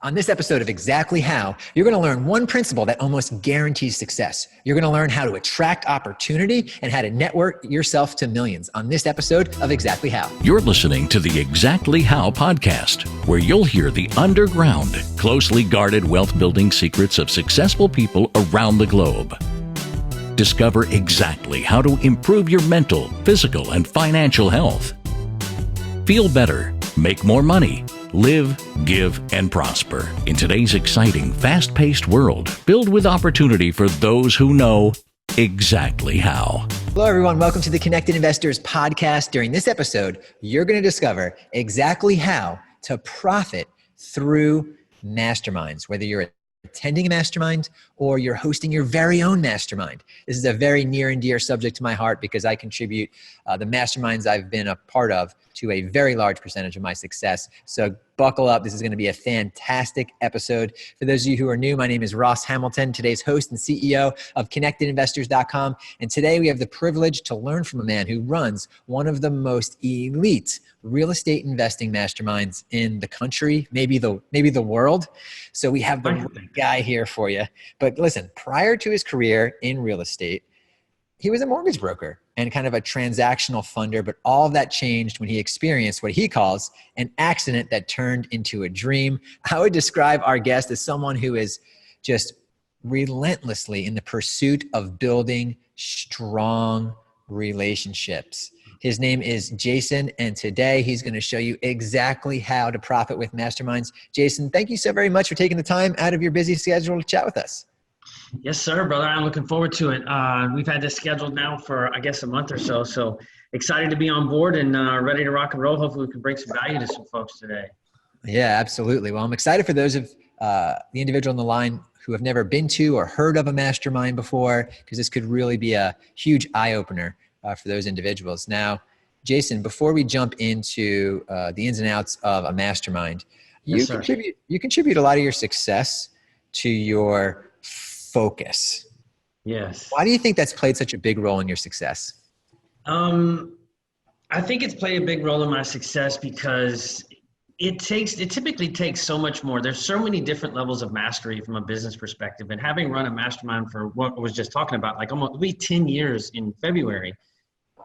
On this episode of Exactly How, you're going to learn one principle that almost guarantees success. You're going to learn how to attract opportunity and how to network yourself to millions on this episode of Exactly How. You're listening to the Exactly How podcast, where you'll hear the underground, closely guarded wealth building secrets of successful people around the globe. Discover exactly how to improve your mental, physical, and financial health. Feel better, make more money, live, give, and prosper in today's exciting, fast-paced world filled with opportunity for those who know exactly how. Hello, everyone. Welcome to the Connected Investors podcast. During this episode, you're going to discover exactly how to profit through masterminds, whether you're attending a mastermind or you're hosting your very own mastermind. This is a very near and dear subject to my heart because I contribute the masterminds I've been a part of to a very large percentage of my success. So buckle up. This is going to be a fantastic episode. For those of you who are new, my name is Ross Hamilton, today's host and CEO of ConnectedInvestors.com. And today we have the privilege to learn from a man who runs one of the most elite real estate investing masterminds in the country, maybe the world. So we have the right guy here for you. But listen, prior to his career in real estate, he was a mortgage broker and kind of a transactional funder, but all of that changed when he experienced what he calls an accident that turned into a dream. I would describe our guest as someone who is just relentlessly in the pursuit of building strong relationships. His name is Jason, and today he's going to show you exactly how to profit with masterminds. Jason, thank you so very much for taking the time out of your busy schedule to chat with us. Yes, sir, brother. I'm looking forward to it. We've had this scheduled now for, I guess, a month or so. So excited to be on board and ready to rock and roll. Hopefully we can bring some value to some folks today. Yeah, absolutely. Well, I'm excited for those of the individual on the line who have never been to or heard of a mastermind before, because this could really be a huge eye-opener for those individuals. Now, Jason, before we jump into the ins and outs of a mastermind, you contribute a lot of your success to your focus. Yes. Why do you think that's played such a big role in your success? I think it's played a big role in my success because it typically takes so much more. There's so many different levels of mastery from a business perspective. And having run a mastermind for what I was just talking about, like almost 10 years in February,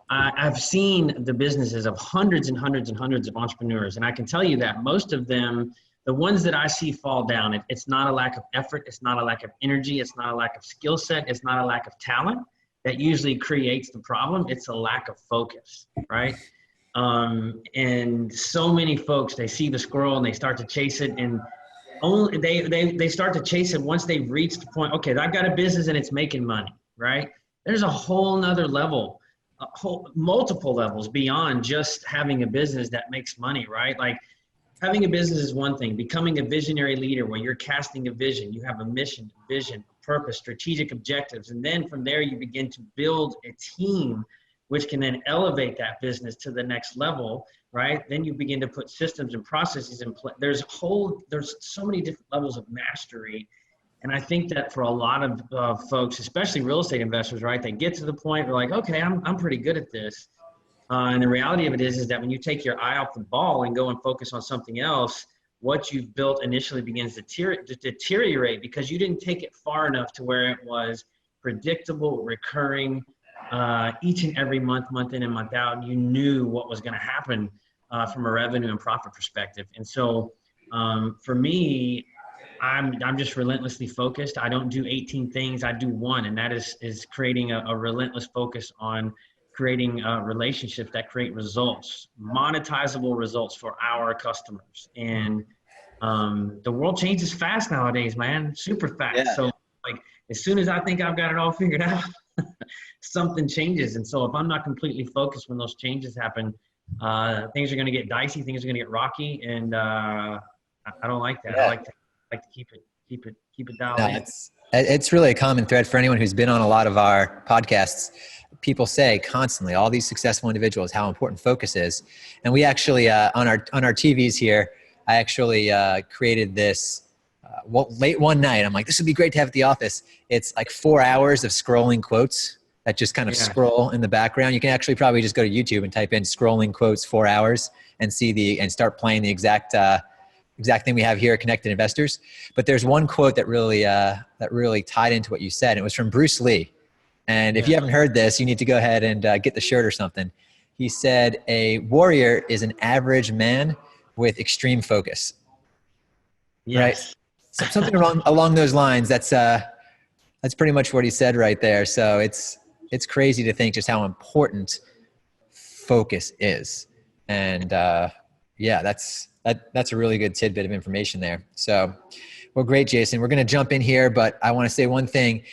I've seen the businesses of hundreds and hundreds and hundreds of entrepreneurs. And I can tell you that most of them, the ones that I see fall down, it's not a lack of effort. It's not a lack of energy. It's not a lack of skill set. It's not a lack of talent that usually creates the problem. It's a lack of focus, right? And so many folks, they see the squirrel and they start to chase it, and only they start to chase it once they've reached the point, okay, I've got a business and it's making money, right? There's a whole nother level, multiple levels beyond just having a business that makes money, right? Like, having a business is one thing. Becoming a visionary leader where you're casting a vision, you have a mission, vision, purpose, strategic objectives. And then from there, you begin to build a team which can then elevate that business to the next level, right? Then you begin to put systems and processes in place. There's so many different levels of mastery. And I think that for a lot of folks, especially real estate investors, right? They get to the point where like, okay, I'm pretty good at this. And the reality of it is that when you take your eye off the ball and go and focus on something else, what you've built initially begins to deteriorate because you didn't take it far enough to where it was predictable, recurring, each and every month in and month out. You knew what was going to happen from a revenue and profit perspective. And so for me, I'm just relentlessly focused. I don't do 18 things. I do one, and that is creating a relentless focus on creating relationships that create results, monetizable results for our customers. And the world changes fast nowadays, man, super fast. Yeah. So like, as soon as I think I've got it all figured out, something changes. And so if I'm not completely focused when those changes happen, things are going to get dicey, things are going to get rocky. And I don't like that. Yeah. I like to keep it dialed in. It's really a common thread for anyone who's been on a lot of our podcasts. People say constantly, all these successful individuals, how important focus is. And we actually, on our TVs here, I actually created this late one night. I'm like, this would be great to have at the office. It's like 4 hours of scrolling quotes that just kind of scroll in the background. You can actually probably just go to YouTube and type in scrolling quotes 4 hours and and start playing the exact exact thing we have here at Connected Investors. But there's one quote that really tied into what you said. And it was from Bruce Lee. And if you haven't heard this, you need to go ahead and get the shirt or something. He said, "A warrior is an average man with extreme focus." Yes. Right? So something along those lines. That's pretty much what he said right there. So it's crazy to think just how important focus is. And that's a really good tidbit of information there. So, well, great, Jason. We're going to jump in here, but I want to say one thing.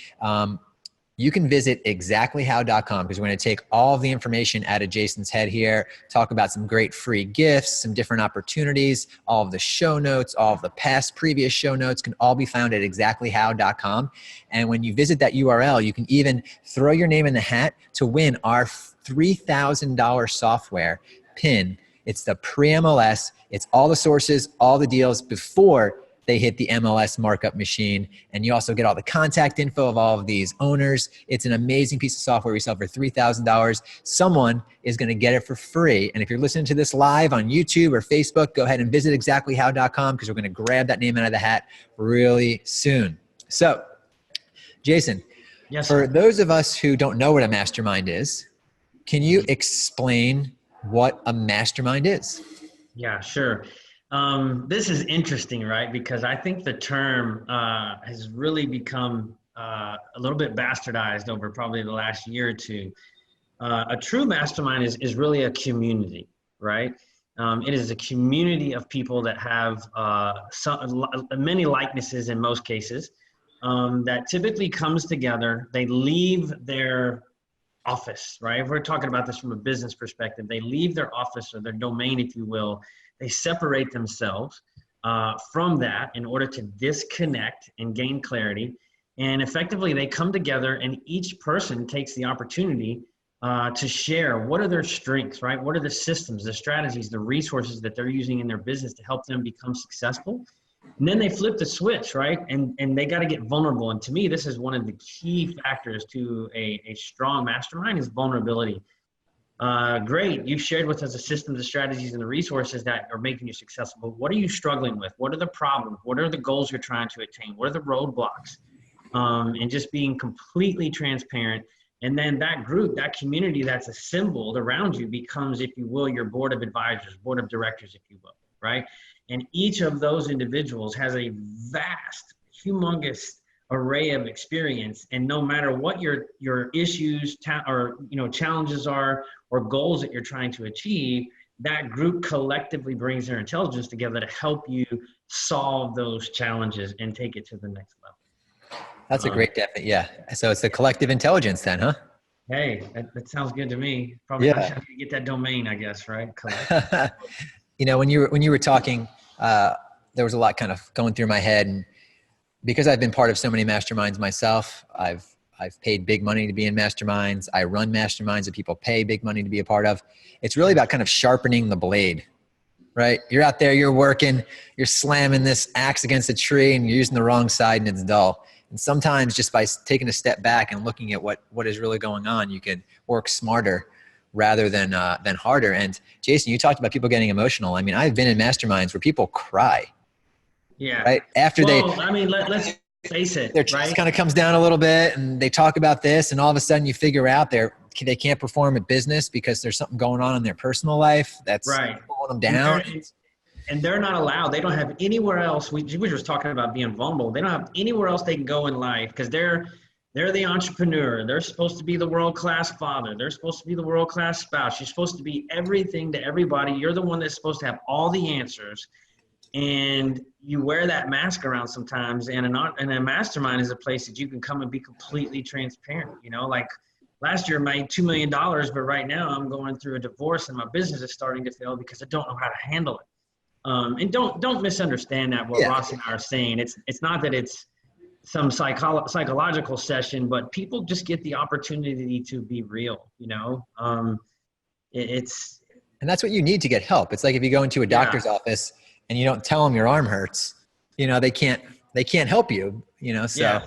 You can visit exactlyhow.com because we're going to take all of the information out of Jason's head here, talk about some great free gifts, some different opportunities, all of the show notes, all of the previous show notes can all be found at exactlyhow.com. And when you visit that URL, you can even throw your name in the hat to win our $3,000 software pin. It's the Pre-MLS. It's all the sources, all the deals before they hit the MLS markup machine. And you also get all the contact info of all of these owners. It's an amazing piece of software we sell for $3,000. Someone is going to get it for free. And if you're listening to this live on YouTube or Facebook, go ahead and visit exactlyhow.com because we're going to grab that name out of the hat really soon. So, Jason, yes, for those of us who don't know what a mastermind is, can you explain what a mastermind is? Yeah, sure. This is interesting, right? Because I think the term has really become a little bit bastardized over probably the last year or two. A true mastermind is really a community, right? It is a community of people that have many likenesses in most cases that typically comes together. They leave their office, right? If we're talking about this from a business perspective, they leave their office or their domain, if you will. They separate themselves from that in order to disconnect and gain clarity. And effectively, they come together and each person takes the opportunity to share what are their strengths, right? What are the systems, the strategies, the resources that they're using in their business to help them become successful. And then they flip the switch, right? And they got to get vulnerable. And to me, this is one of the key factors to a strong mastermind is vulnerability. Great. You've shared with us the systems, the strategies, and the resources that are making you successful. But what are you struggling with? What are the problems? What are the goals you're trying to attain? What are the roadblocks? And just being completely transparent. And then that group, that community that's assembled around you becomes, if you will, your board of advisors, board of directors, if you will, right? And each of those individuals has a vast, humongous array of experience. And no matter what your issues or challenges are or goals that you're trying to achieve, that group collectively brings their intelligence together to help you solve those challenges and take it to the next level. That's a great definition. Yeah. So it's the collective intelligence then, huh? Hey, that sounds good to me. Probably I should get that domain, I guess, right? When you were talking, there was a lot kind of going through my head, and because I've been part of so many masterminds myself, I've paid big money to be in masterminds. I run masterminds that people pay big money to be a part of. It's really about kind of sharpening the blade, right? You're out there, you're working, you're slamming this axe against a tree and you're using the wrong side and it's dull. And sometimes just by taking a step back and looking at what is really going on, you can work smarter rather than harder. And Jason, you talked about people getting emotional. I mean, I've been in masterminds where people cry. Yeah. Right. Let's face it. Their chest kind of comes down a little bit and they talk about this and all of a sudden you figure out they can't perform at business because there's something going on in their personal life that's pulling them down. And they're not allowed. They don't have anywhere else. We were just talking about being vulnerable. They don't have anywhere else they can go in life because they're the entrepreneur. They're supposed to be the world-class father. They're supposed to be the world-class spouse. You're supposed to be everything to everybody. You're the one that's supposed to have all the answers. And you wear that mask around sometimes. And a mastermind is a place that you can come and be completely transparent. Like last year I made $2 million, but right now I'm going through a divorce and my business is starting to fail because I don't know how to handle it. And don't misunderstand that what Ross and I are saying. It's not that it's some psychological session, but people just get the opportunity to be real. And that's what you need to get help. It's like if you go into a doctor's office and you don't tell them your arm hurts, they can't help you. So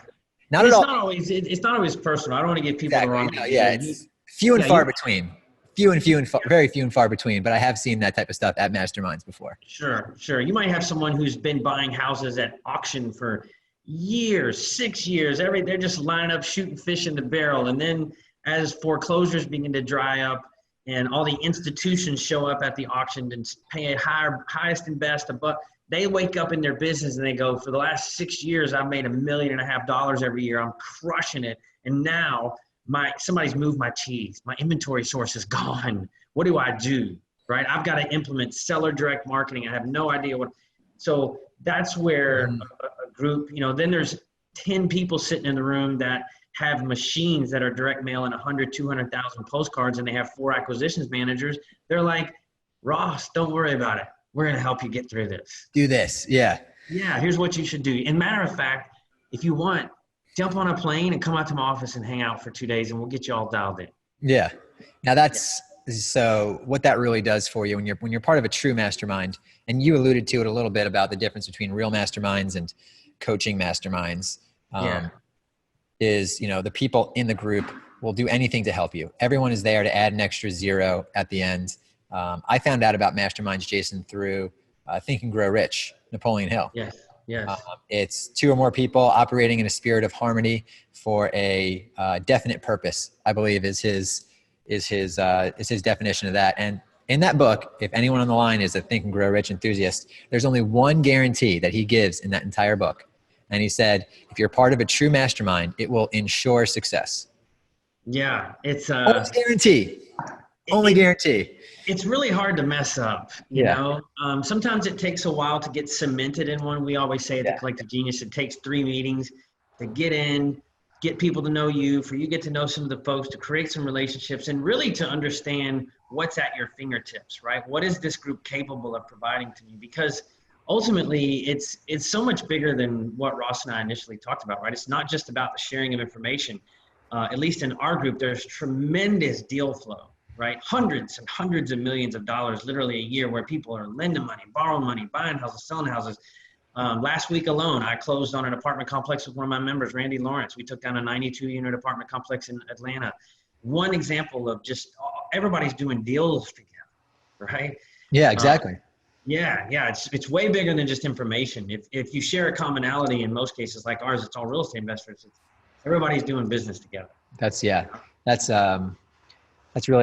not at all. It's not always personal. I don't want to give people the wrong. It's few and far between. very few and far between, but I have seen that type of stuff at masterminds before. Sure. You might have someone who's been buying houses at auction for years, 6 years. They're just lining up, shooting fish in the barrel. And then as foreclosures begin to dry up and all the institutions show up at the auction and pay a highest and best, but they wake up in their business and they go, for the last 6 years, I've made $1.5 million every year. I'm crushing it. And now somebody's moved my cheese. My inventory source is gone. What do I do? Right? I've got to implement seller direct marketing. I have no idea what. So that's where a group, then there's 10 people sitting in the room that have machines that are direct mailing 100, 200,000 postcards, and they have 4 acquisitions managers. They're like, Ross, don't worry about it. We're going to help you get through this. Do this. Yeah. Yeah. Here's what you should do. And matter of fact, if you want, jump on a plane and come out to my office and hang out for 2 days and we'll get you all dialed in. Yeah. Now so what that really does for you when you're part of a true mastermind, and you alluded to it a little bit about the difference between real masterminds and coaching masterminds, is, the people in the group will do anything to help you. Everyone is there to add an extra zero at the end. I found out about masterminds, Jason, through Think and Grow Rich, Napoleon Hill. Yes. It's 2 or more people operating in a spirit of harmony for a definite purpose, I believe is his definition of that. And in that book, if anyone on the line is a Think and Grow Rich enthusiast, there's only one guarantee that he gives in that entire book. And he said, if you're part of a true mastermind, it will ensure success. Yeah. It's only guarantee. It's really hard to mess up, you know? Sometimes it takes a while to get cemented in one. We always say at the Collective Genius, it takes 3 meetings to get in, get people to know you, for you to get to know some of the folks, to create some relationships, and really to understand what's at your fingertips, right? What is this group capable of providing to me? Because ultimately, it's so much bigger than what Ross and I initially talked about, right? It's not just about the sharing of information. At least in our group, there's tremendous deal flow, right? Hundreds and hundreds of millions of dollars literally a year where people are lending money, borrowing money, buying houses, selling houses. Last week alone, I closed on an apartment complex with one of my members, Randy Lawrence. We took down a 92-unit apartment complex in Atlanta. One example of just everybody's doing deals together, right? Yeah, exactly. It's way bigger than just information. If you share a commonality, in most cases like ours, it's all real estate investors. Everybody's doing business together. That's really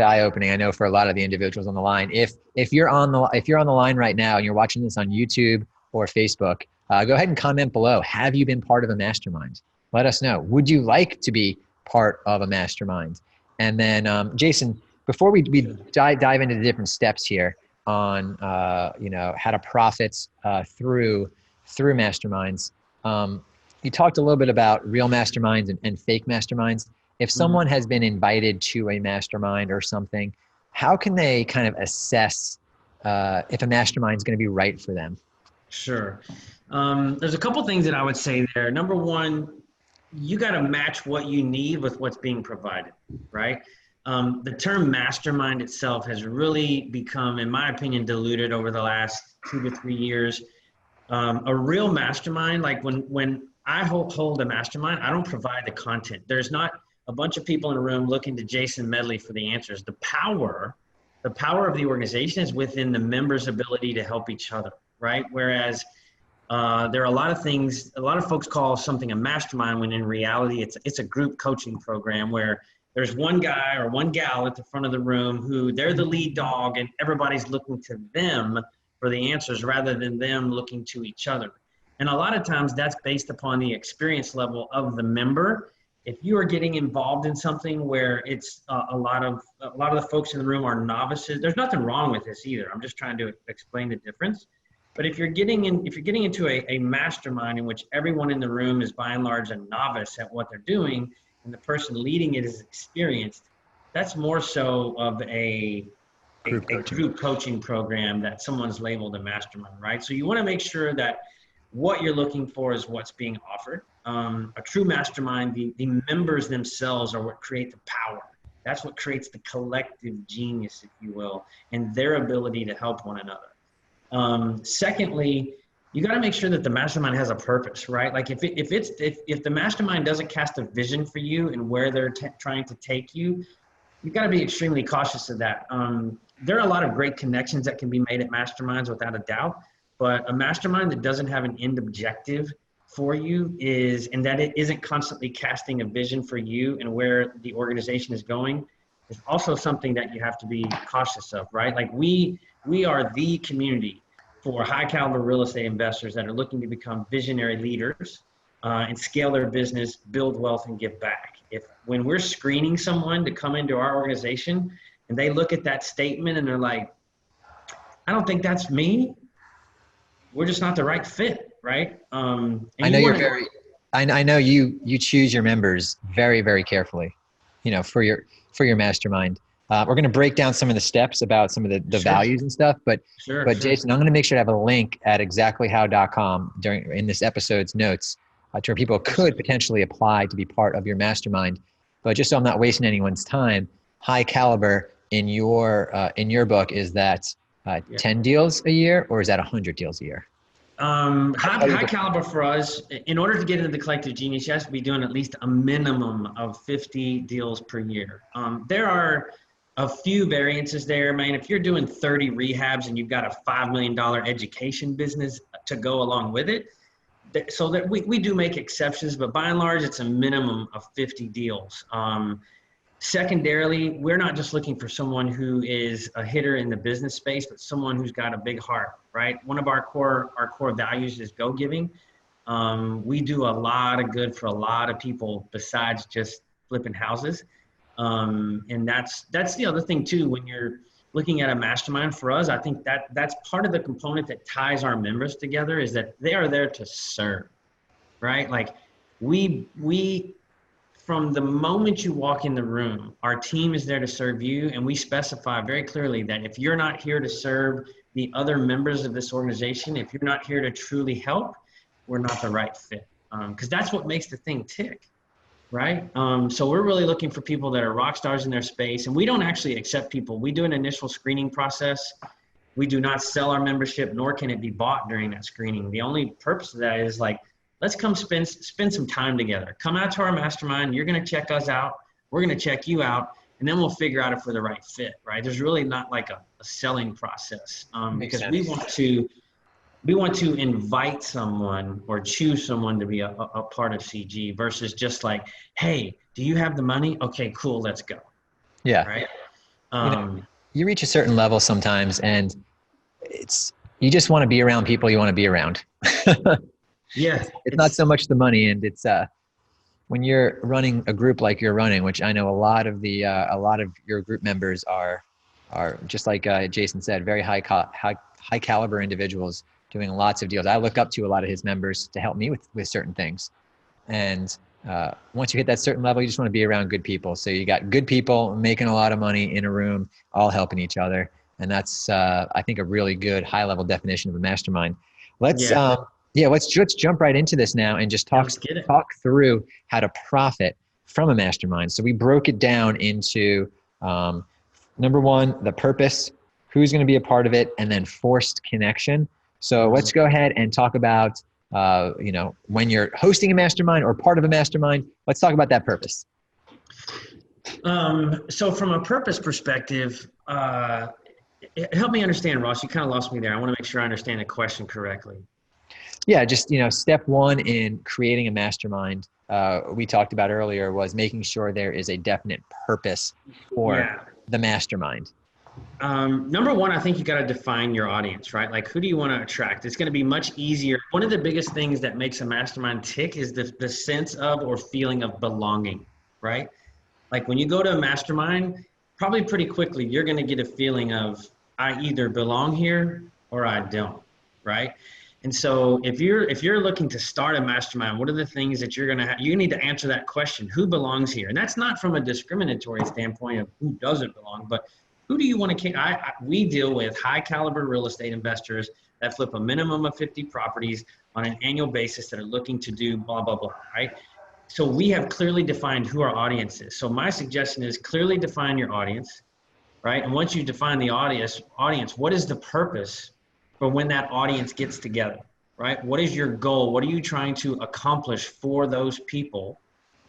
eye-opening. I know for a lot of the individuals on the line. If you're on the line right now and you're watching this on YouTube or Facebook, go ahead and comment below. Have you been part of a mastermind? Let us know. Would you like to be part of a mastermind? And then, Jason, before we dive into the different steps here on how to profit through masterminds, you talked a little bit about real masterminds and fake masterminds. If someone has been invited to a mastermind or something, how can they kind of assess if a mastermind is going to be right for them? Sure. There's a couple things that I would say there. Number one, you got to match what you need with what's being provided, right? The term mastermind itself has really become, in my opinion, diluted over the last 2 to 3 years. A real mastermind, like when I hold a mastermind, I don't provide the content. There's not a bunch of people in a room looking to Jason Medley for the answers. The power of the organization is within the members' ability to help each other, right? Whereas there are a lot of folks call something a mastermind when in reality it's a group coaching program where there's one guy or one gal at the front of the room who they're the lead dog and everybody's looking to them for the answers rather than them looking to each other. And a lot of times that's based upon the experience level of the member. If you are getting involved in something where it's a lot of the folks in the room are novices, there's nothing wrong with this either. I'm just trying to explain the difference. But if you're getting into a mastermind in which everyone in the room is by and large a novice at what they're doing, and the person leading it is experienced, that's more so of a group coaching program that someone's labeled a mastermind, right? So you want to make sure that what you're looking for is what's being offered. A true mastermind, the members themselves are what create the power. That's what creates the collective genius, if you will, and their ability to help one another. Secondly, you got to make sure that the mastermind has a purpose, right? Like if the mastermind doesn't cast a vision for you and where they're trying to take you, You got to be extremely cautious of that. There are a lot of great connections that can be made at masterminds without a doubt, but a mastermind that doesn't have an end objective for you and that it isn't constantly casting a vision for you and where the organization is going is also something that you have to be cautious of, right? Like we are the community for high caliber real estate investors that are looking to become visionary leaders and scale their business, build wealth, and give back. When we're screening someone to come into our organization and they look at that statement and they're like, I don't think that's me, we're just not the right fit, right? I know I know you choose your members very, very carefully, for your mastermind. We're going to break down some of the steps about some of the Sure. values and stuff, but Sure. Jason, I'm going to make sure to have a link at exactlyhow.com in this episode's notes to where people could potentially apply to be part of your mastermind. But just so I'm not wasting anyone's time, high caliber in your book, is that 10 deals a year, or is that 100 deals a year? High caliber for us, in order to get into the collective genius, you have to be doing at least a minimum of 50 deals per year. There are a few variances there, man. If you're doing 30 rehabs and you've got a $5 million education business to go along with it, so that we do make exceptions, but by and large, it's a minimum of 50 deals. Secondarily, we're not just looking for someone who is a hitter in the business space, but someone who's got a big heart, right? One of our core values is go-giving. We do a lot of good for a lot of people besides just flipping houses. And that's the other thing too, when you're looking at a mastermind for us, I think that's part of the component that ties our members together, is that they are there to serve, right? Like we from the moment you walk in the room, our team is there to serve you. And we specify very clearly that if you're not here to serve the other members of this organization, if you're not here to truly help, we're not the right fit. Because that's what makes the thing tick, right? So we're really looking for people that are rock stars in their space. And we don't actually accept people. We do an initial screening process. We do not sell our membership, nor can it be bought during that screening. The only purpose of that is like, let's come spend some time together. Come out to our mastermind. You're going to check us out. We're going to check you out. And then we'll figure out if we're the right fit, right? There's really not like a selling process because we want to invite someone or choose someone to be a part of CG versus just like, hey, do you have the money? Okay, cool. Let's go. Yeah. Right. You reach a certain level sometimes and you just want to be around people you want to be around. Yeah. It's not so much the money, and it's when you're running a group like you're running, which I know a lot of your group members are just like Jason said, very high caliber individuals doing lots of deals. I look up to a lot of his members to help me with certain things. And once you hit that certain level, you just want to be around good people. So you got good people making a lot of money in a room, all helping each other. And that's, I think, a really good high level definition of a mastermind. Let's jump right into this now and just talk through how to profit from a mastermind. So we broke it down into number one, the purpose, who's going to be a part of it, and then forced connection. So let's go ahead and talk about, when you're hosting a mastermind or part of a mastermind, let's talk about that purpose. So from a purpose perspective, help me understand, Ross, you kind of lost me there. I want to make sure I understand the question correctly. Yeah, just, step one in creating a mastermind, we talked about earlier, was making sure there is a definite purpose for the mastermind. Number one, I think you got to define your audience, right? Like, who do you want to attract? It's going to be much easier. One of the biggest things that makes a mastermind tick is the sense of or feeling of belonging, right? Like when you go to a mastermind, probably pretty quickly, you're going to get a feeling of, I either belong here or I don't, right? And so if you're looking to start a mastermind, what are the things that you're going to have? You need to answer that question, who belongs here? And that's not from a discriminatory standpoint of who doesn't belong, but who do you want to, we deal with high caliber real estate investors that flip a minimum of 50 properties on an annual basis that are looking to do blah, blah, blah, right? So we have clearly defined who our audience is. So my suggestion is clearly define your audience, right? And once you define the audience, what is the purpose for when that audience gets together, right? What is your goal? What are you trying to accomplish for those people?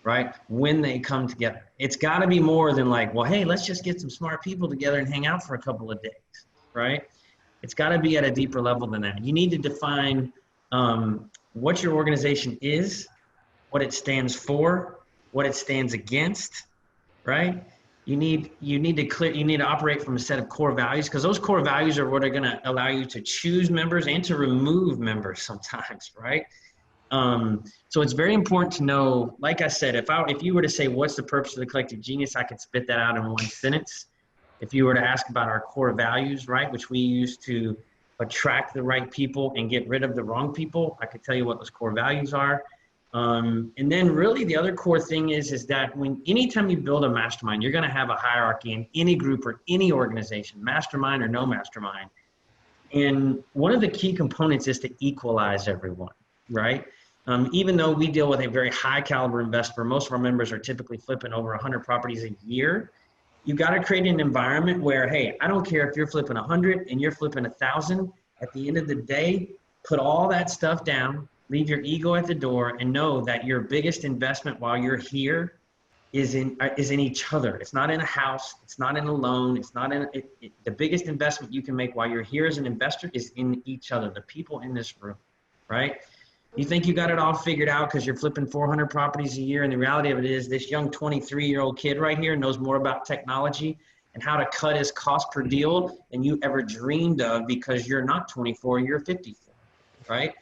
right? When they come together, it's got to be more than like, well, hey, let's just get some smart people together and hang out for a couple of days, right? It's got to be at a deeper level than that. You need to define what your organization is, what it stands for, what it stands against, right? You need to operate from a set of core values, because those core values are what are going to allow you to choose members and to remove members sometimes, right? So it's very important to know, like I said, if you were to say, what's the purpose of the collective genius, I could spit that out in one sentence. If you were to ask about our core values, right, which we use to attract the right people and get rid of the wrong people, I could tell you what those core values are. And then really the other core thing is that anytime you build a mastermind, you're going to have a hierarchy in any group or any organization, mastermind or no mastermind. And one of the key components is to equalize everyone, right? Even though we deal with a very high caliber investor, most of our members are typically flipping over 100 properties a year. You got to create an environment where, hey, I don't care if you're flipping 100 and you're flipping 1,000. At the end of the day, put all that stuff down, leave your ego at the door, and know that your biggest investment while you're here is in each other. It's not in a house. It's not in a loan. It's not in the biggest investment you can make while you're here as an investor is in each other, the people in this room, right? You think you got it all figured out because you're flipping 400 properties a year, and the reality of it is this young 23-year-old kid right here knows more about technology and how to cut his cost per deal than you ever dreamed of, because you're not 24, you're 54, right?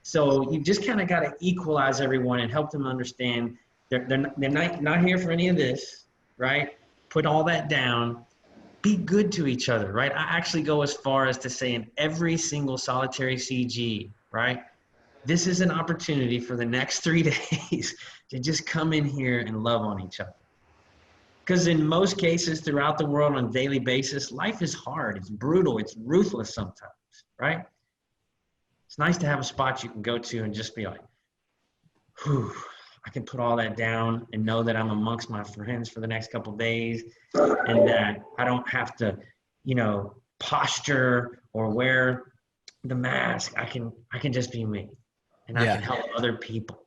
So you just kind of got to equalize everyone and help them understand they're not here for any of this, right? Put all that down. Be good to each other, right? I actually go as far as to say in every single solitary CG, right? This is an opportunity for the next 3 days to just come in here and love on each other. Because in most cases throughout the world on a daily basis, life is hard. It's brutal. It's ruthless sometimes, right? It's nice to have a spot you can go to and just be like, whew, I can put all that down and know that I'm amongst my friends for the next couple of days, and that I don't have to, posture or wear the mask. I can just be me, and I can help other people.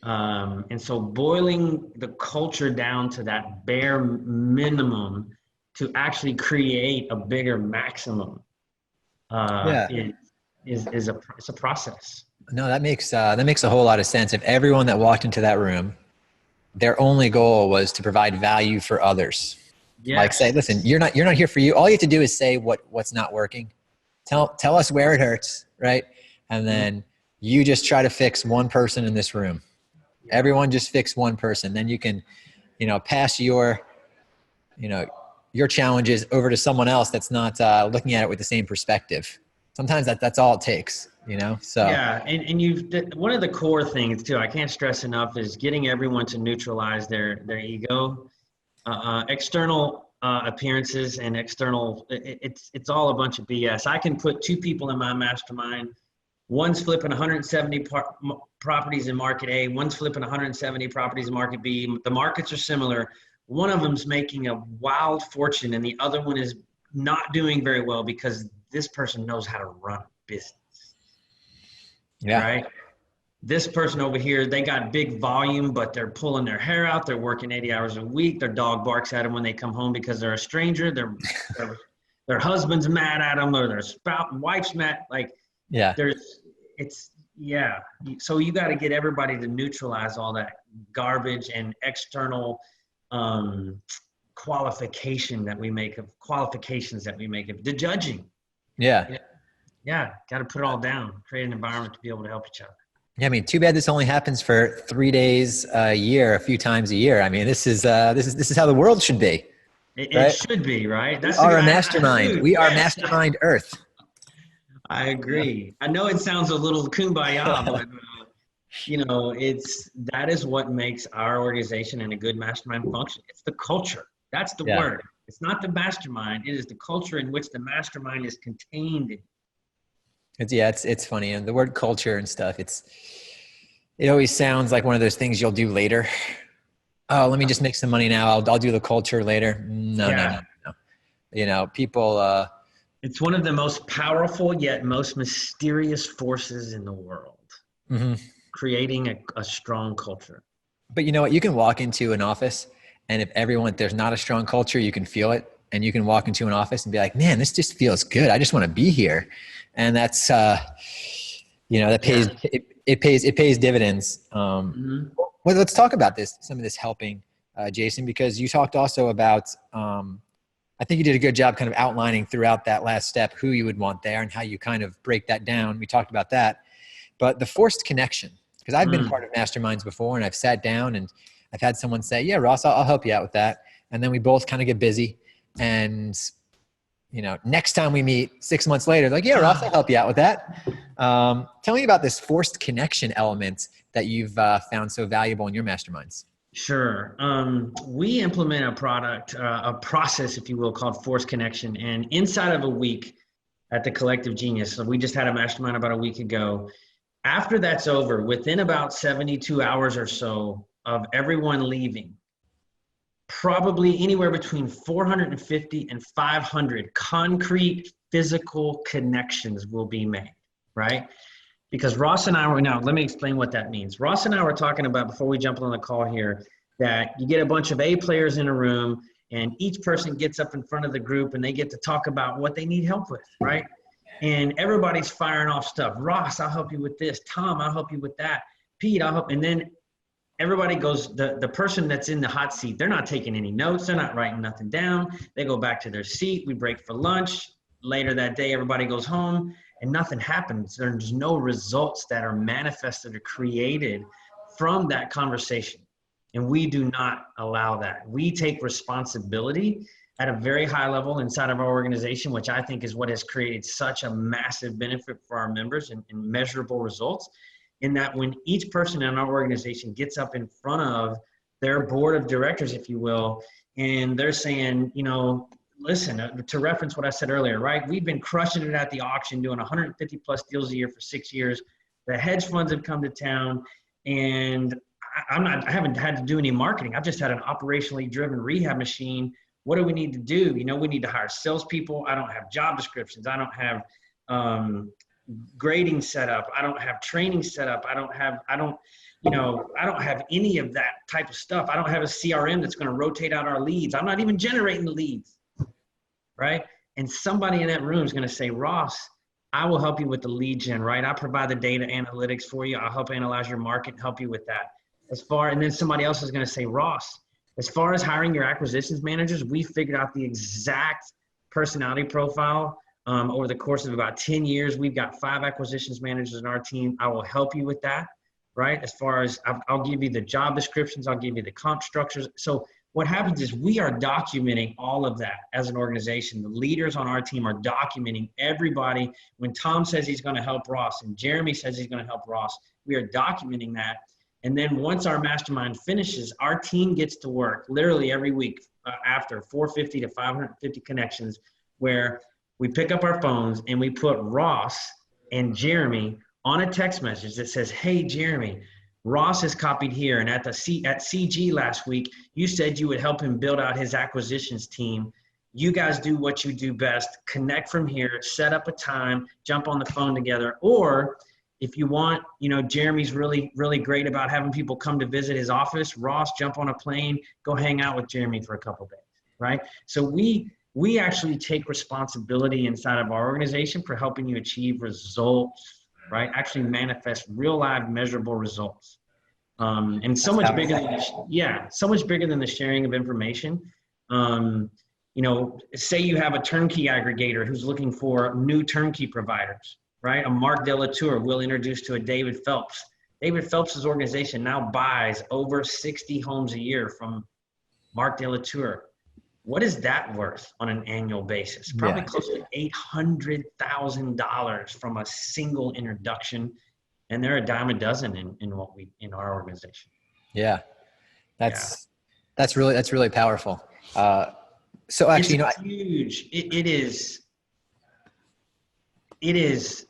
And so boiling the culture down to that bare minimum to actually create a bigger maximum is a process. No, that makes a whole lot of sense. If everyone that walked into that room, their only goal was to provide value for others. Yes. Like say, listen, you're not here for you. All you have to do is say what's not working. Tell us where it hurts, right? And then you just try to fix one person in this room. Everyone just fix one person. Then you can, pass your challenges over to someone else that's not looking at it with the same perspective. Sometimes that's all it takes, so. Yeah. And one of the core things too, I can't stress enough, is getting everyone to neutralize their ego. External appearances and external, it's all a bunch of BS. I can put two people in my mastermind. One's flipping 170 properties in market A. One's flipping 170 properties in market B. The markets are similar. One of them's making a wild fortune and the other one is not doing very well because this person knows how to run a business. Yeah. Right? This person over here, they got big volume, but they're pulling their hair out. They're working 80 hours a week. Their dog barks at them when they come home because they're a stranger. Their husband's mad at them, or their wife's mad. So you got to get everybody to neutralize all that garbage and external qualifications that we make of the judging. Yeah. Got to put it all down, create an environment to be able to help each other. Yeah, I mean, too bad this only happens for 3 days a year, a few times a year. I mean, this is how the world should be. It should be, right? We are a mastermind. We are Mastermind Earth. I agree. I know it sounds a little kumbaya, but that is what makes our organization and a good mastermind function. It's the culture. That's the word. It's not the mastermind. It is the culture in which the mastermind is contained in. It's funny. And the word culture and stuff, it always sounds like one of those things you'll do later. Oh, let me just make some money now. I'll do the culture later. No. People, it's one of the most powerful yet most mysterious forces in the world. Mm-hmm. Creating a strong culture. But you know what? You can walk into an office, and if there's not a strong culture, you can feel it. And you can walk into an office and be like, man, this just feels good. I just want to be here. And that's, that pays, it pays dividends. Well, let's talk about some of this helping, Jason, because you talked also about, I think you did a good job kind of outlining throughout that last step who you would want there and how you kind of break that down. We talked about that, but the forced connection, because I've been part of masterminds before, and I've sat down and I've had someone say, yeah, Ross, I'll help you out with that. And then we both kind of get busy, and next time we meet 6 months later, like, yeah, Ross, I'll help you out with that. Tell me about this forced connection element that you've found so valuable in your masterminds. Sure. We implement a process, if you will, called forced connection. And inside of a week at the Collective Genius, so we just had a mastermind about a week ago. After that's over, within about 72 hours or so of everyone leaving, probably anywhere between 450 and 500 concrete physical connections will be made, right? Because Ross and I were, now let me explain what that means. Ross and I were talking about, before we jump on the call here, that you get a bunch of A players in a room, and each person gets up in front of the group and they get to talk about what they need help with, right? And everybody's firing off stuff. Ross, I'll help you with this. Tom, I'll help you with that. Pete, I'll help. And then everybody goes, the person that's in the hot seat, they're not taking any notes. They're not writing nothing down. They go back to their seat. We break for lunch. Later that day, everybody goes home and nothing happens. There's no results that are manifested or created from that conversation. And we do not allow that. We take responsibility at a very high level inside of our organization, which I think is what has created such a massive benefit for our members and measurable results. In that when each person in our organization gets up in front of their board of directors, if you will, and they're saying, listen, to reference what I said earlier, right? We've been crushing it at the auction, doing 150 plus deals a year for 6 years. The hedge funds have come to town, and I haven't had to do any marketing. I've just had an operationally driven rehab machine. What do we need to do? We need to hire salespeople. I don't have job descriptions. I don't have grading set up. I don't have training set up. I don't have any of that type of stuff. I don't have a CRM that's going to rotate out our leads. I'm not even generating the leads, right? And somebody in that room is going to say, Ross, I will help you with the lead gen, right? I provide the data analytics for you. I'll help analyze your market and help you with that. And then somebody else is going to say, Ross, as far as hiring your acquisitions managers, we figured out the exact personality profile. Over the course of about 10 years, we've got 5 acquisitions managers in our team. I will help you with that, right? As far as I'll give you the job descriptions, I'll give you the comp structures. So what happens is we are documenting all of that as an organization. The leaders on our team are documenting everybody. When Tom says he's going to help Ross and Jeremy says he's going to help Ross, we are documenting that. And then once our mastermind finishes, our team gets to work literally every week after 450 to 550 connections, where we pick up our phones and we put Ross and Jeremy on a text message that says, hey, Jeremy, Ross is copied here. And at CG last week, you said you would help him build out his acquisitions team. You guys do what you do best. Connect from here, set up a time, jump on the phone together. Or if you want, Jeremy's really, really great about having people come to visit his office. Ross, jump on a plane, go hang out with Jeremy for a couple days, right? So we actually take responsibility inside of our organization for helping you achieve results, right? Actually manifest real live measurable results. And so much bigger than the sharing of information. Say you have a turnkey aggregator who's looking for new turnkey providers, right? A Mark De La Tour will introduce to a David Phelps. David Phelps' organization now buys over 60 homes a year from Mark De La Tour. What is that worth on an annual basis? Probably close to $800,000 from a single introduction. And they're a dime a dozen in our organization. Yeah. That's really powerful. So actually, it's huge. It's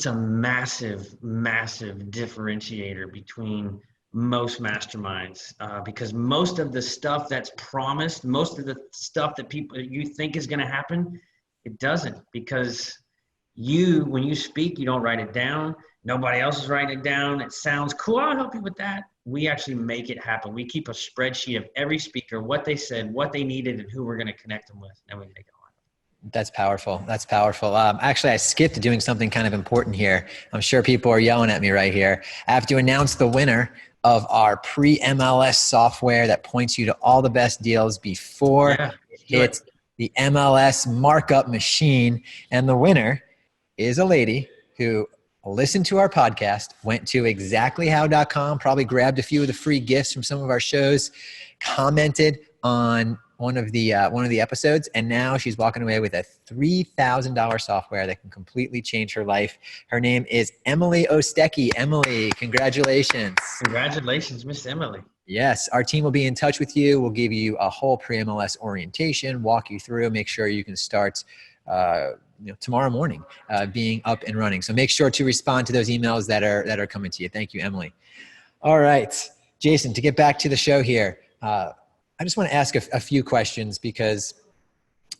a massive, massive differentiator between most masterminds, because most of the stuff that's promised, most of the stuff that you think is going to happen, it doesn't, because when you speak, you don't write it down. Nobody else is writing it down. It sounds cool. I'll help you with that. We actually make it happen. We keep a spreadsheet of every speaker, what they said, what they needed, and who we're going to connect them with. And we make it on. That's powerful. That's powerful. Actually, I skipped doing something kind of important here. I'm sure people are yelling at me right here. I have to announce the winner of our Pre-MLS software that points you to all the best deals before it hits the MLS markup machine. And the winner is a lady who listened to our podcast, went to exactlyhow.com, probably grabbed a few of the free gifts from some of our shows, commented on one of the episodes, and now she's walking away with a $3,000 software that can completely change her life. Her name is Emily Ostecki. Emily, congratulations. Congratulations, Miss Emily. Yes, our team will be in touch with you. We'll give you a whole pre-MLS orientation, walk you through, make sure you can start tomorrow morning being up and running. So make sure to respond to those emails that are coming to you. Thank you, Emily. All right, Jason, to get back to the show here, I just want to ask a few questions because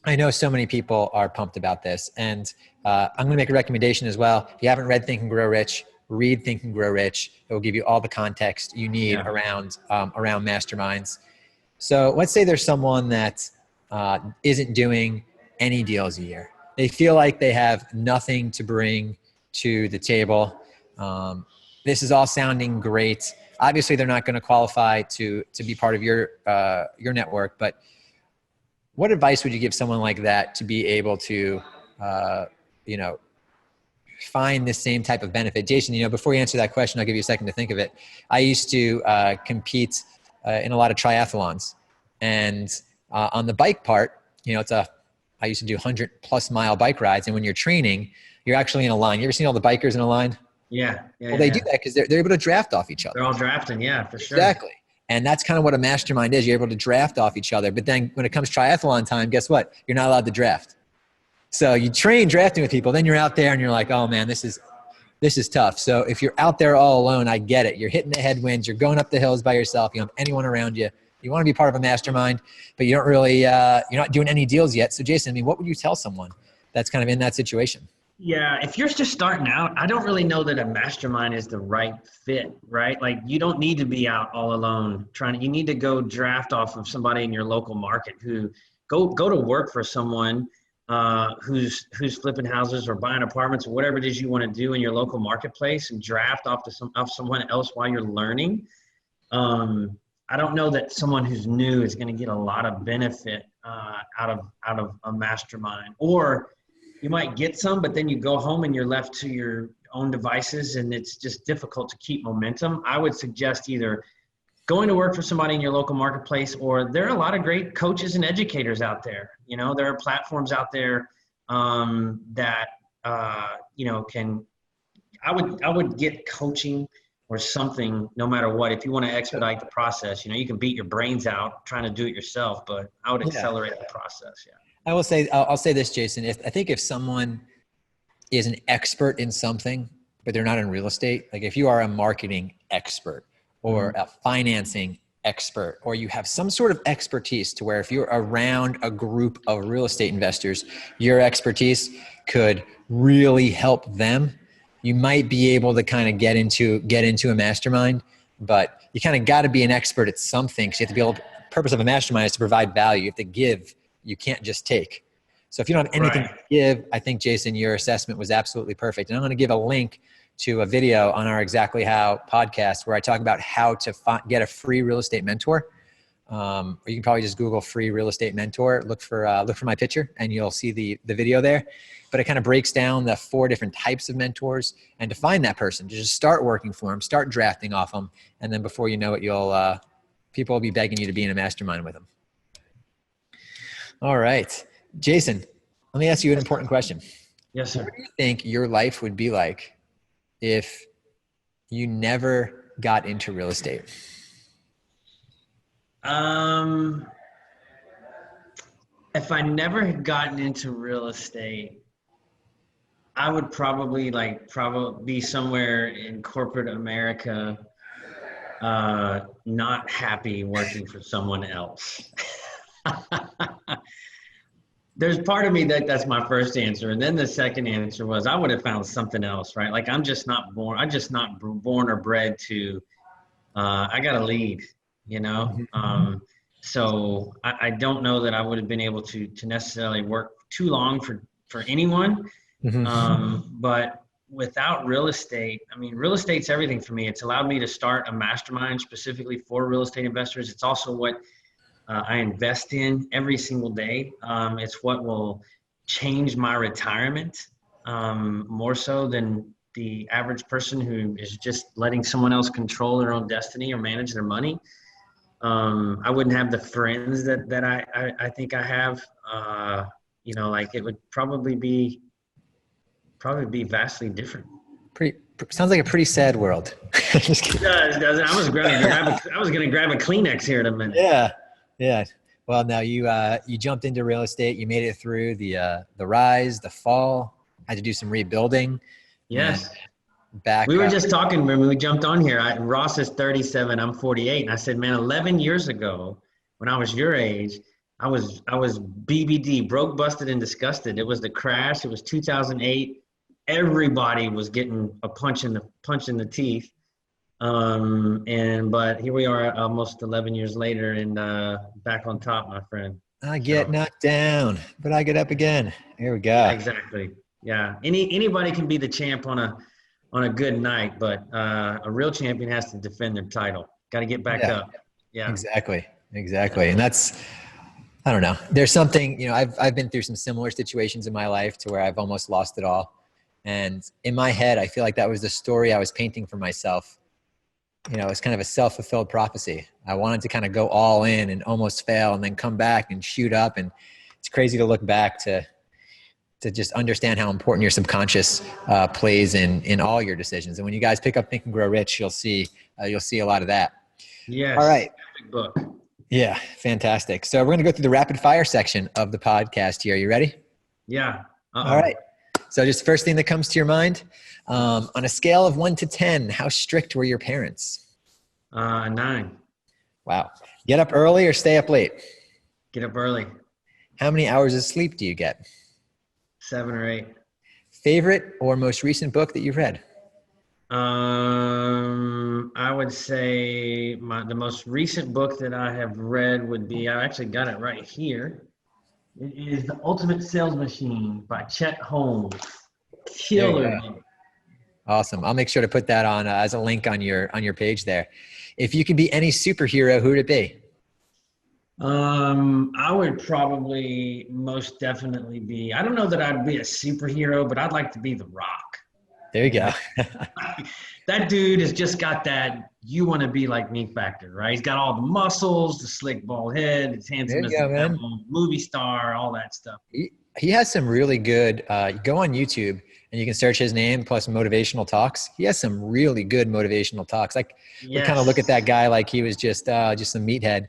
I know so many people are pumped about this. And I'm going to make a recommendation as well. If you haven't read Think and Grow Rich, read Think and Grow Rich. It will give you all the context you need around masterminds. So let's say there's someone that isn't doing any deals a year. They feel like they have nothing to bring to the table. This is all sounding great. Obviously, they're not going to qualify to be part of your network. But what advice would you give someone like that to be able to, find the same type of benefit? Jason, before you answer that question, I'll give you a second to think of it. I used to compete in a lot of triathlons, and on the bike part, I used to do 100+ mile bike rides. And when you're training, you're actually in a line. You ever seen all the bikers in a line? Yeah. Well, they do that because they're able to draft off each other. They're all drafting. Yeah, for sure. Exactly. And that's kind of what a mastermind is. You're able to draft off each other. But then when it comes triathlon time, guess what? You're not allowed to draft. So you train drafting with people. Then you're out there and you're like, oh man, this is tough. So if you're out there all alone, I get it. You're hitting the headwinds. You're going up the hills by yourself. You don't have anyone around you. You want to be part of a mastermind, but you don't really, you're not doing any deals yet. So Jason, what would you tell someone that's kind of in that situation? Yeah, if you're just starting out, I don't really know that a mastermind is the right fit, right? Like you don't need to be out all alone you need to go draft off of somebody in your local market who go to work for someone who's flipping houses or buying apartments or whatever it is you want to do in your local marketplace, and draft off someone else while you're learning. I don't know that someone who's new is going to get a lot of benefit out of a mastermind. Or you might get some, but then you go home and you're left to your own devices, and it's just difficult to keep momentum. I would suggest either going to work for somebody in your local marketplace, or there are a lot of great coaches and educators out there. There are platforms out there that I would get coaching or something, no matter what. If you want to expedite the process, you can beat your brains out trying to do it yourself, but I would accelerate the process. Yeah. I will say, I'll say this, Jason. I think if someone is an expert in something, but they're not in real estate, like if you are a marketing expert or a financing expert, or you have some sort of expertise to where if you're around a group of real estate investors, your expertise could really help them. You might be able to kind of get into a mastermind, but you kind of got to be an expert at something. So you have to be able. The purpose of a mastermind is to provide value. You have to give. You can't just take. So if you don't have anything to give, I think, Jason, your assessment was absolutely perfect. And I'm going to give a link to a video on our Exactly How podcast where I talk about how to get a free real estate mentor. Or you can probably just Google free real estate mentor. Look for my picture, and you'll see the video there. But it kind of breaks down the 4 different types of mentors, and to find that person, to just start working for them, start drafting off them, and then before you know it, people will be begging you to be in a mastermind with them. All right, Jason, let me ask you an important question. Yes, sir. What do you think your life would be like if you never got into real estate? If I never had gotten into real estate, I would probably be somewhere in corporate America, not happy working for someone else. there's part of me that's my first answer. And then the second answer was I would have found something else, right? Like I'm just not born or bred to, I got to lead, you know? So I don't know that I would have been able to necessarily work too long for anyone. But without real estate, I mean, real estate's everything for me. It's allowed me to start a mastermind specifically for real estate investors. It's also what I invest in every single day. It's what will change my retirement more so than the average person who is just letting someone else control their own destiny or manage their money. I wouldn't have the friends that I think I have. You know, like it would probably be vastly different. Sounds like a pretty sad world. Just kidding. It does. I was gonna grab a Kleenex here in a minute. Yeah. Well, now you jumped into real estate. You made it through the rise, the fall. Had to do some rebuilding. Yes. We were just talking when we jumped on here. Ross is 37. I'm 48, and I said, man, 11 years ago, when I was your age, I was BBD, broke, busted, and disgusted. It was the crash. It was 2008. Everybody was getting a punch in the teeth. But here we are almost 11 years later and back on top, my friend. I get knocked down, but I get up again. Here we go. Yeah, exactly. Yeah. Anybody can be the champ on a good night, but a real champion has to defend their title. Got to get back up. Yeah. Exactly. And that's, I don't know. There's something, you know, I've been through some similar situations in my life to where I've almost lost it all. And in my head, I feel like that was the story I was painting for myself. You know, it's kind of a self-fulfilled prophecy. I wanted to kind of go all in and almost fail and then come back and shoot up. And it's crazy to look back to just understand how important your subconscious plays in all your decisions. And when you guys pick up Think and Grow Rich, you'll see a lot of that. Yes. All right. Big book. Yeah. Fantastic. So we're going to go through the rapid fire section of the podcast here. Are you ready? Yeah. All right. So just first thing that comes to your mind, on a scale of 1 to 10, how strict were your parents? 9. Wow. Get up early or stay up late? Get up early. How many hours of sleep do you get? 7 or 8. Favorite or most recent book that you've read? I would say the most recent book that I have read would be, I actually got it right here. It is The Ultimate Sales Machine by Chet Holmes. Killer. Awesome. I'll make sure to put that on as a link on your page there. If you could be any superhero, who would it be? I would probably most definitely be, I don't know that I'd be a superhero, but I'd like to be The Rock. There you go. That dude has just got that you want to be like me factor, right? He's got all the muscles, the slick bald head, his handsome as a devil, movie star, all that stuff. He has some really good, go on YouTube and you can search his name plus motivational talks. He has some really good motivational talks. Like we kind of look at that guy like he was just a meathead.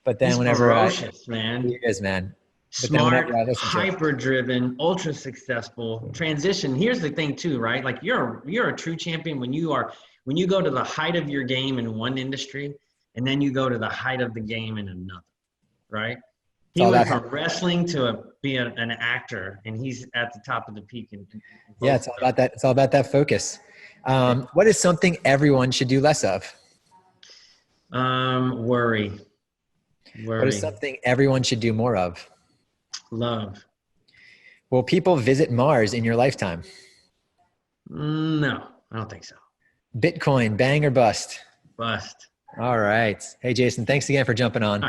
But then he's ferocious, man. He is, man. Smart, hyper-driven, ultra successful. Transition. Here's the thing too, right? Like you're a true champion when you go to the height of your game in one industry, and then you go to the height of the game in another, right? He went from wrestling to be an actor, and he's at the top of the peak. Yeah, it's all about that. It's all about that focus. What is something everyone should do less of? Worry. What is something everyone should do more of? Love. Will people visit Mars in your lifetime? No, I don't think so. Bitcoin, bang or bust? Bust. All right. Hey, Jason, thanks again for jumping on.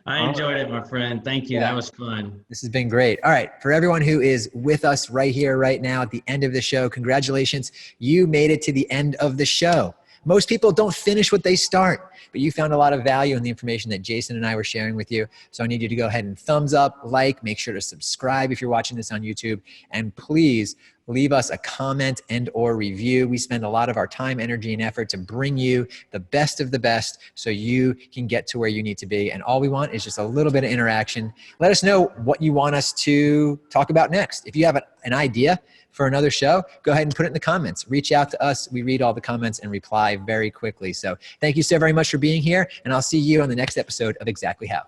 I enjoyed it, my friend. Thank you. Yeah. That was fun. This has been great. All right. For everyone who is with us right here, right now at the end of the show, congratulations. You made it to the end of the show. Most people don't finish what they start, but you found a lot of value in the information that Jason and I were sharing with you. So I need you to go ahead and thumbs up, like, make sure to subscribe if you're watching this on YouTube, and please leave us a comment and or review. We spend a lot of our time, energy, and effort to bring you the best of the best so you can get to where you need to be. And all we want is just a little bit of interaction. Let us know what you want us to talk about next. If you have an idea for another show, go ahead and put it in the comments. Reach out to us. We read all the comments and reply very quickly. So thank you so very much for being here, and I'll see you on the next episode of Exactly How.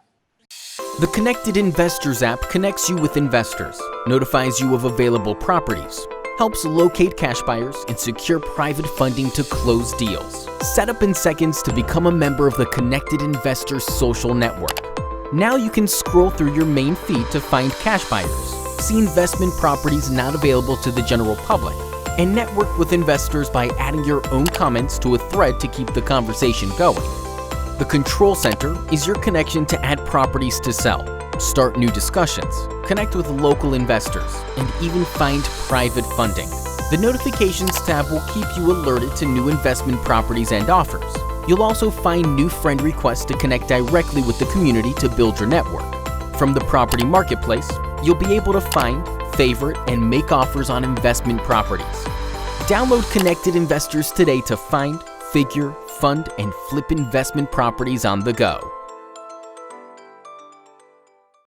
The Connected Investors app connects you with investors, notifies you of available properties, helps locate cash buyers, and secure private funding to close deals. Set up in seconds to become a member of the Connected Investors social network. Now you can scroll through your main feed to find cash buyers, see investment properties not available to the general public, and network with investors by adding your own comments to a thread to keep the conversation going. The Control Center is your connection to add properties to sell, start new discussions, connect with local investors, and even find private funding. The Notifications tab will keep you alerted to new investment properties and offers. You'll also find new friend requests to connect directly with the community to build your network. From the property marketplace, you'll be able to find, favorite, and make offers on investment properties. Download Connected Investors today to find, figure, fund, and flip investment properties on the go.